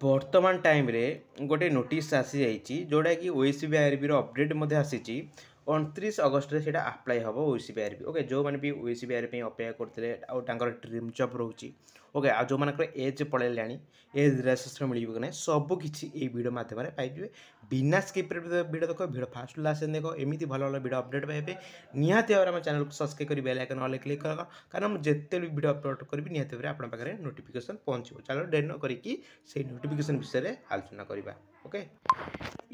ବର୍ତ୍ତମାନ ଟାଇମ୍‌ରେ ଗୋଟେ ନୋଟିସ୍ ଆସିଯାଇଛି ଯୋଉଟାକି OSBIRBର ଅପଡ଼େଟ୍ ମଧ୍ୟ ଆସିଛି। 29 ଅଗଷ୍ଟରେ ସେଇଟା ଆପ୍ଲାଏ ହେବ OSBIRB। ଓକେ, ଯେଉଁମାନେ ବି OSBIRB ପାଇଁ ଅପେକ୍ଷା କରୁଥିଲେ ଆଉ ତାଙ୍କର ଡ୍ରିମ୍ ଜବ୍ ରହୁଛି, ଓକେ, ଆଉ ଯେଉଁମାନଙ୍କର ଏଜ୍ ପଳେଇଲାଣି, ଏଜ୍ ରିଲାକ୍ସେସନ୍ ମିଳିବ କି ନାହିଁ ସବୁକିଛି ଏଇ ଭିଡ଼ିଓ ମାଧ୍ୟମରେ ପାଇଯିବେ। ବିନା ସ୍କିପ୍‌ରେ ଭିଡ଼ିଓ ଦେଖ, ଭିଡ଼ିଓ ଫାଷ୍ଟରୁ ଲାଷ୍ଟ ଯାଏଁ ଦେଖ। ଏମିତି ଭଲ ଭଲ ଭିଡ଼ିଓ ଅପଡ଼େଟ୍ ପାଇବା ପାଇଁ ନିହାତି ଭାବରେ ଆମ ଚ୍ୟାନେଲକୁ ସବସ୍କ୍ରାଇବ୍ କରି ବେଲ୍ ଆଇକନ୍ ଅଲ୍‌ରେ କ୍ଲିକ୍ କର, କାରଣ ମୁଁ ଯେତେବେଳେ ବି ଭିଡ଼ିଓ ଅପଲୋଡ଼ କରିବି ନିହାତି ଭାବରେ ଆପଣଙ୍କ ପାଖରେ ନୋଟିଫିକେସନ୍ ପହଞ୍ଚିବ। ଚାଲ ଡେରି ନ କରିକି ସେଇ ନୋଟିଫିକେସନ୍ ବିଷୟରେ ଆଲୋଚନା କରିବା। ଓକେ,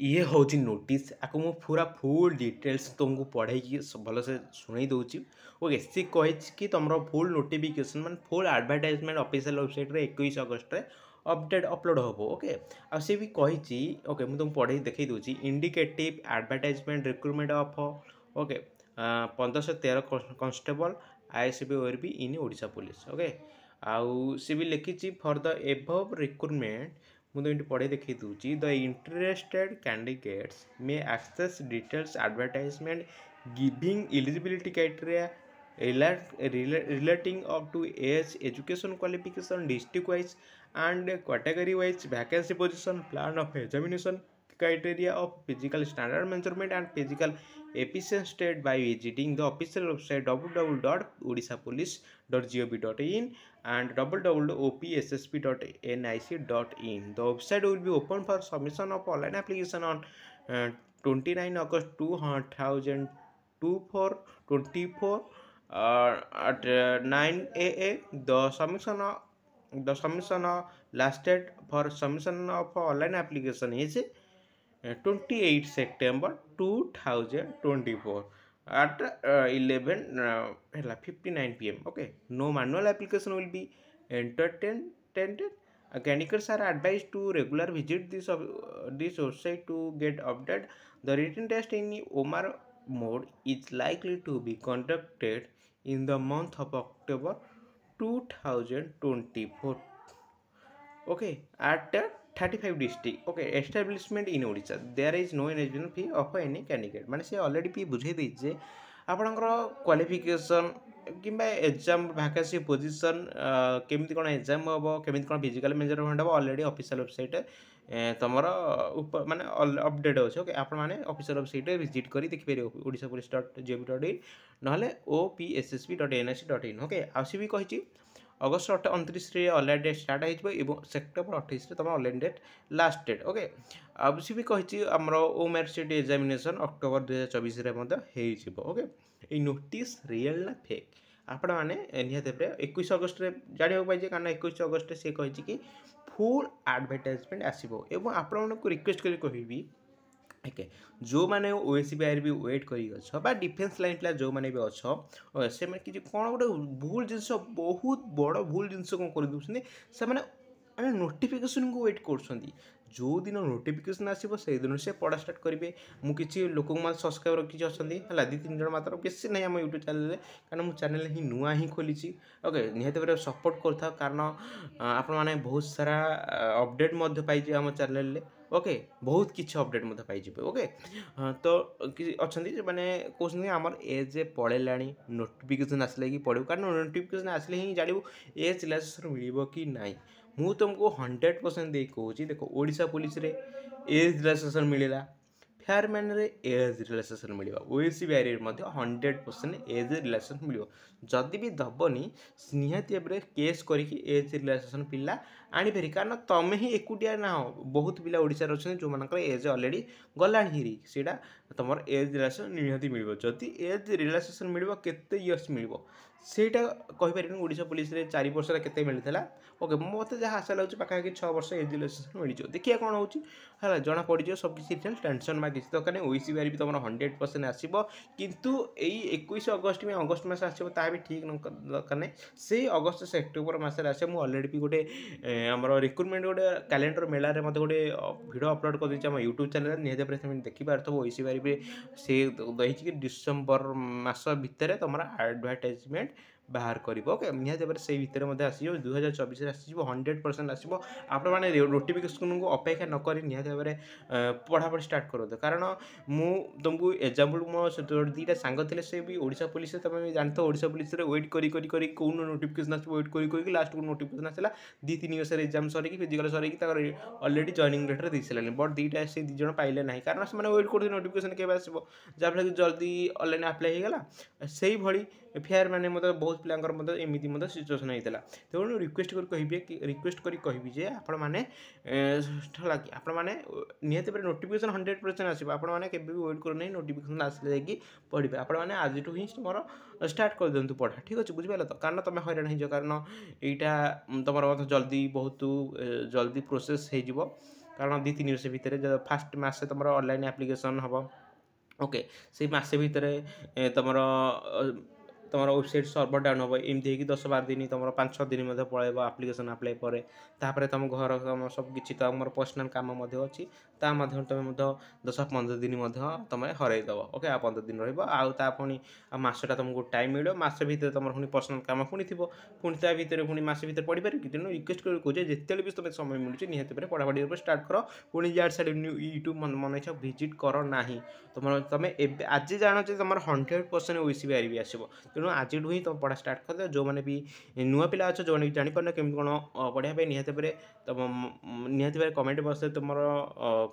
ଇଏ ହେଉଛି ନୋଟିସ୍। ଆକୁ ମୁଁ ପୁରା ଫୁଲ୍ ଡିଟେଲ୍ସ ତୁମକୁ ପଢ଼େଇକି ଭଲସେ ଶୁଣେଇ ଦେଉଛି। ଓକେ, ସେ କହିଛି କି ତୁମର ଫୁଲ୍ ନୋଟିଫିକେସନ୍ ମାନେ ଫୁଲ୍ ଆଡ଼ଭର୍ଟାଇଜମେଣ୍ଟ ଅଫିସିଆଲ୍ ୱେବସାଇଟ୍ରେ 21 ଅଗଷ୍ଟରେ ଅପଡ଼େଟ୍ ଅପଲୋଡ଼ ହେବ। ଓକେ, ଆଉ ସେ ବି କହିଛି, ଓକେ ମୁଁ ତୁମକୁ ପଢ଼େଇ ଦେଖେଇ ଦେଉଛି। Indicative advertisement recruitment of, okay, 1513 constable ISBORB in Odisha police. Okay, ଆଉ ସେ ବି ଲେଖିଛି ଫର୍ ଦ ଏଭଭ୍ ରିକ୍ରୁଟମେଣ୍ଟ, ମୁଁ ତ ଏଠି ପଢ଼େଇ ଦେଖେଇ ଦେଉଛି। The interested candidates may access details advertisement giving eligibility criteria relating up to age, education qualification, district wise and category wise vacancy position, plan of examination, criteria of physical standard measurement and physical efficiency state by visiting the official website www.odishapolice.gov.in and www.opssp.nic.in. The website will be open for submission of online application on 29 August 2024 at 9 a.m. The submission last date for submission of online application is 28 September 2024 at 11:59 p.m. Okay, no manual application will be entertained. Candidates are advised to regular visit this website to get updated. The written test in OMR mode is likely to be conducted in the month of October 2024. Okay, at 35 district. Okay, establishment in Odisha. There is no eligibility fee of any candidate. ମାନେ ସେ already ବି ବୁଝେଇ ଦେଇଛି ଯେ ଆପଣଙ୍କର qualification କିମ୍ବା exam vacancy position କେମିତି କ'ଣ exam ହେବ, କେମିତି କ'ଣ ଫିଜିକାଲ୍ ମେଜରମେଣ୍ଟ ହେବ, ଅଲରେଡ଼ି ଅଫିସିଆଲ୍ ୱେବସାଇଟ୍ ତୁମର ମାନେ ଅପଡ଼େଟ୍ ଅଛି। ଓକେ, ଆପଣମାନେ ଅଫିସିଆଲ୍ ୱେବସାଇଟ୍ରେ ଭିଜିଟ୍ କରି ଦେଖିପାରିବେ ODishaPolice.gov.in ନହେଲେ OPSSP.nic.in। ଓକେ, ଆଉ ସେ ବି କହିଛି ଅଗଷ୍ଟ 29ରେ ଅନଲାଇନ୍ ଡେଟ୍ ଷ୍ଟାର୍ଟ ହୋଇଯିବ ଏବଂ ସେପ୍ଟେମ୍ବର 28ରେ ତୁମ online date last date. Okay, ଆଉ ସେ ବି କହିଛି ଆମର OMR ସିଟ୍ ଏକ୍ଜାମିନେସନ୍ ଅକ୍ଟୋବର 2024ରେ ମଧ୍ୟ ହେଇଯିବ। ଓକେ, ଏଇ ନୋଟିସ୍ ରିଏଲ୍ ନା ଫେକ୍ ଆପଣମାନେ ନିହାତି ଭାବରେ 21 ଅଗଷ୍ଟରେ ଜାଣିବାକୁ ପାଇছে, କାରଣ 21 ଅଗଷ୍ଟରେ ସେ କହିଛି କି ଫୁଲ୍ ଆଡ଼ଭର୍ଟାଇଜମେଣ୍ଟ ଆସିବ। ଏବଂ ଆପଣମାନଙ୍କୁ ରିକ୍ୱେଷ୍ଟ କରି କହିବି, ଓକେ, ଯେଉଁମାନେ OSBIRB ୱେଟ୍ କରିକି ଅଛ ବା ଡିଫେନ୍ସ ଲାଇନ୍ ପିଲା ଯେଉଁମାନେ ବି ଅଛ, ସେମାନେ କିଛି କ'ଣ ଗୋଟେ ଭୁଲ ଜିନିଷ, ବହୁତ ବଡ଼ ଭୁଲ ଜିନିଷ କ'ଣ କରିଦେଉଛନ୍ତି, ସେମାନେ ମାନେ ନୋଟିଫିକେସନ୍କୁ ୱେଟ୍ କରୁଛନ୍ତି। ଯେଉଁଦିନ ନୋଟିଫିକେସନ୍ ଆସିବ ସେଇଦିନ ସେ ପଢ଼ା ଷ୍ଟାର୍ଟ କରିବେ। ମୁଁ କିଛି ଲୋକଙ୍କୁ ମାନେ ସବସ୍କ୍ରାଇବର କିଛି ଅଛନ୍ତି ହେଲା, 2-3 ଜଣ ମାତ୍ର, ବେଶୀ ନାହିଁ ଆମ ୟୁଟ୍ୟୁବ୍ ଚ୍ୟାନେଲ୍ରେ, କାରଣ ମୁଁ ଚ୍ୟାନେଲ୍ ହିଁ ନୂଆ ହିଁ ଖୋଲିଛି। ଓକେ, ନିହାତି ଭାବରେ ସପୋର୍ଟ କରିଥାଉ, କାରଣ ଆପଣମାନେ ବହୁତ ସାରା ଅପଡ଼େଟ୍ ମଧ୍ୟ ପାଇଯିବେ ଆମ ଚ୍ୟାନେଲ୍ରେ। ଓକେ, ବହୁତ କିଛି ଅପଡ଼େଟ୍ ମଧ୍ୟ ପାଇଯିବେ। ଓକେ, ତ କିଛି ଅଛନ୍ତି ମାନେ କହୁଛନ୍ତି ଆମର ଏଜ୍ ପଳେଇଲାଣି, ନୋଟିଫିକେସନ୍ ଆସିଲେ କି ପଢ଼ିବୁ, କାରଣ ନୋଟିଫିକେସନ୍ ଆସିଲେ ହିଁ ଜାଣିବୁ ଏଜ୍ ରିଲାକ୍ସେସନ୍ ମିଳିବ କି ନାହିଁ। ମୁଁ ତୁମକୁ 100% ଦେଇ କହୁଛି, ଦେଖ ଓଡ଼ିଶା ପୋଲିସରେ ଏଜ୍ ରିଲାକ୍ସେସନ୍ ମିଳିଲା, ଫେୟାରମ୍ୟାନ୍ରେ ଏଜ୍ ରିଲାକ୍ସେସନ୍ ମିଳିବ, OSBIRBରେ ମଧ୍ୟ 100% ଏଜ୍ ରିଲାକ୍ସେସନ୍ ମିଳିବ। ଯଦି ବି ଦେବନି ନିହାତି ଭାବରେ କେସ୍ କରିକି ଏଜ୍ ରିଲାକ୍ସେସନ୍ ପିଲା ଆଣିପାରିବେ, କାରଣ ତୁମେ ହିଁ ଏକୁଟିଆ ନାହଁ, ବହୁତ ପିଲା ଓଡ଼ିଶାରେ ଅଛନ୍ତି ଯେଉଁମାନଙ୍କର ଏଜ୍ ଅଲରେଡ଼ି ଗଲାଣି ହେରି, ସେଇଟା ତୁମର ଏଜ୍ ରିଲାକ୍ସେସନ୍ ନିହାତି ମିଳିବ। ଯଦି ଏଜ୍ ରିଲାକ୍ସେସନ୍ ମିଳିବ, କେତେ ଇୟର୍ସ ମିଳିବ ସେଇଟା କହିପାରିବିନି। ଓଡ଼ିଶା ପୋଲିସରେ 4 ବର୍ଷରେ କେତେ ମିଳିଥିଲା। ଓକେ, ମୋତେ ଯାହା ଆଶା ଲାଗୁଛି ପାଖାପାଖି 6 ବର୍ଷ ଏଜ୍ ରିଲାକ୍ସେସନ୍ ମିଳିଯିବ। ଦେଖିବା କ'ଣ ହେଉଛି ହେଲା, ଜଣା ପଡ଼ିଯିବ ସବୁ କିଛି ଡିଟେଲ୍। ଟେନସନ୍ ବା କିଛି ଦରକାର ନାହିଁ। OSBIRB ତୁମର 100% ଆସିବ, କିନ୍ତୁ ଏଇ 21 ଅଗଷ୍ଟ ବି ଅଗଷ୍ଟ ମାସ ଆସିବ ତାହା ବି ଠିକ୍ ଦରକାର ନାହିଁ। ସେଇ ଅଗଷ୍ଟ ସେପ୍ଟେମ୍ବର ମାସରେ ଆସିବ। ମୁଁ ଅଲରେଡ଼ି ବି ଗୋଟେ ଆମର ରିକ୍ରୁଟମେଣ୍ଟ ଗୋଟେ କ୍ୟାଲେଣ୍ଡର ମେଳାରେ ମଧ୍ୟ ଗୋଟେ ଭିଡ଼ିଓ ଅପଲୋଡ଼ କରିଦେଇଛି ଆମ ୟୁଟ୍ୟୁବ୍ ଚ୍ୟାନେଲ୍ରେ, ନିହାତି ଭାବରେ ସେମାନେ ଦେଖିପାରୁଥିବ। OSBIRB ସେ ଦେଇଛି କି ଡିସେମ୍ବର ମାସ ଭିତରେ ତୁମର ଆଡ଼ଭର୍ଟାଇଜମେଣ୍ଟ बाहर कर ओके निहत भाव से भितर आस 2024 आसो 100% आसो आपण मैंने नोटिफिकेशन को अपेक्षा नक निहत भाव पढ़ापढ़ी स्टार्ट करो कारण मु तुमको एग्जांपल मो दुईटा सांग थे से भी ओडिशा पुलिस तुम जानते ओडिशा पुलिस वेट करी कौन नोटिफिकेशन आस वेट कर लास्ट को नोटिफिकेशन आसला 2-3 वर्ष exam sir physical sir already joining letter दे सारे बट दुईटा से दी जन पाइले ना कारण से वेट कर नोटिफिकेशन के आसो जहाँफल कि जल्दी ऑनलाइन अप्लाई होगा से भाई फेयर मैंने मतलब बहुत पिलांकर मतलब एमती मतलब सिचुएसन होता तेणु रिक्वेस्ट कर कहि जे आपण मैंने आपण मैंने निहत नोटिफिकेशन 100% आसो आपण मैंने केवे भी वेट करूँ नोटिफिकेशन आसले जाकि पढ़े आपण मैंने आज ही मोर स्टार्ट कर दिंतु पढ़ा ठीक अच्छे बुझिपाल तो कारण तुम हईराण हो कारण यहाँ तुम जल्दी बहुत जल्दी प्रोसेस हो कारण 2-3 वर्ष भितर फास्ट मासे तुम ऑनलाइन एप्लिकेशन हम ओके से मसे भितर तुम तुम वेबसाइट सर्वर डाउन हम एमती कि 10-12 दिन तुम 5-6 दिन पलैब आप्लिकेसन अप्लाई पर तापर तुम घर तुम सबकि तुम पर्सनाल कम अच्छी तुम 10-15 दिन तुम हरईदेव ओके आ 15 दिन रही मसटा तुमको टाइम मिले मस भितर तुम पुणी पर्सनाल कम पुणी थी पुणी ता भर पुणी मस भर पढ़ी पारे कि तेणु रिक्वेस्ट कर कहे जिते भी तुम्हें समय मिलूँ निहत पढ़ापढ़ी स्टार्ट कर पुणी यार साइड यूट्यूब मन इच्छा भिजिट कर ना तुम तुम आज जान तुम 100% ओसीबीआर भी आसो तेणु आज ही तुम पढ़ा स्टार्ट कर जो मैंने भी नुआ पिला अच्छे जो मैंने जापर केमी कौन पढ़ाई निहत भाव तुम निहत भाव कमेंट बक्स तुम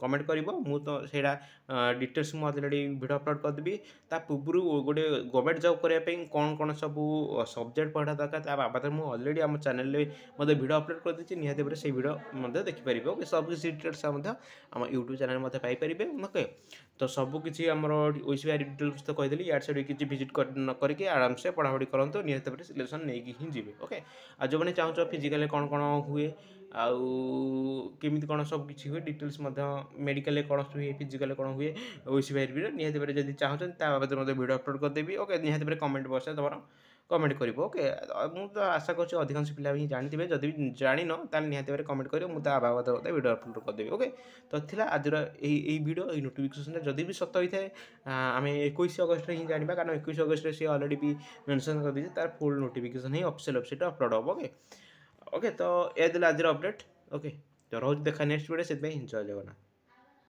कमेंट कर तो सहीटा डिटेल्स मुझे अलरेडी वीडियो अपलोड करदेवी ता पूर्व गोटे गवर्नमेंट जॉब करने कौन कौन सब सब्जेक्ट पढ़ा दरकार बाबद मुझे अलरेडी आम चैनल मतलब वीडियो अपलोड कर देती निहत भाव से वीडियो देखिपारे ओके सब किसी डिटेल्स आम यूट्यूब चैनल पाइपर ओके तो सबकि आम ओसीबीआर डिटेल्स तो कहीदेली यार साइड किसी भिजिट करके आराम से पढ़ापढ़ी करते निहत भाव सिलेक्शन नहीं ही जी ओके आ जो मैंने चाहूँ फिजिकल कौन कौन हुए आमी कौन सब किसी हुए डिटेल्स मेडिकल कौन हुए फिजिकल कौन हुए ओसीबीआर भी निहत भाव जब चाहते बाबद मतलब वीडियो अपलोड करदेवी ओके निहत भाव कमेंट बक्स तुम कमेंट कर ओके मुझे आशा कर अधिकांश पिला भी जानते जब भी जान तो निहत भाव कमेंट कर मुझे बाबद वीडियो अपलोड करदेवी ओके तो थी आज वीडियो ये नोटिफिकेशन जदि भी सत होता है आम 21 अगस्त ही जाना कारण 21 अगस्त सी अलरेडी भी मेंशन कर दी तार फुल नोटिफिकेशन ही ऑफिशियल वेबसाइट अपलोड हम ओके ओके तो ये आज अपडेट ओके तो रोज देखा नेक्स्ट वीडियो से जय जगन्नाथ।